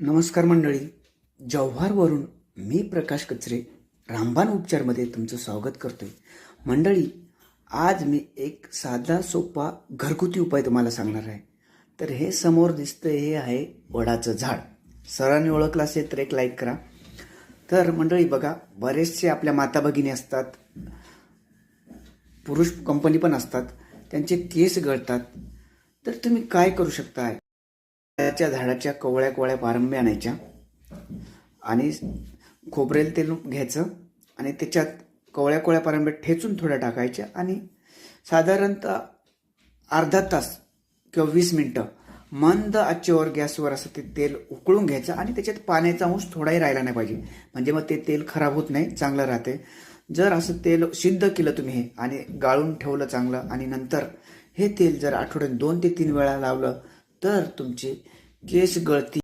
नमस्कार मंडळी. जव्हारवरून मी प्रकाश कचरे रामबाण उपचारमध्ये तुमचं स्वागत करतोय. मंडळी, आज मी एक साधा सोपा घरगुती उपाय तुम्हाला सांगणार आहे. तर हे समोर दिसतंय हे आहे वडाचं झाड. सरांनी ओळखलं असेल तर एक लाईक करा. तर मंडळी बघा, बरेचसे आपल्या माता भगिनी असतात, पुरुष कंपनी पण असतात, त्यांचे केस गळतात. तर तुम्ही काय करू शकता? त्या झाडाच्या कवळ्या पारंब्या आणायच्या आणि खोबरेल तेल घ्यायचं आणि त्याच्यात कवळ्या पारंब्या ठेचून थोड्या टाकायच्या आणि साधारणतः अर्धा तास किंवा 20 मिनटं मंद आचेवर गॅसवर असं ते तेल उकळून घ्यायचं आणि त्याच्यात पाण्याचा अंश थोडाही राहिला नाही पाहिजे, म्हणजे मग ते तेल खराब होत नाही, चांगलं राहते. जर असं तेल सिद्ध केलं तुम्ही हे आणि गाळून ठेवलं चांगलं आणि नंतर हे तेल जर आठवड्यात 2 ते 3 वेळा लावलं तर तुमचे केस गळती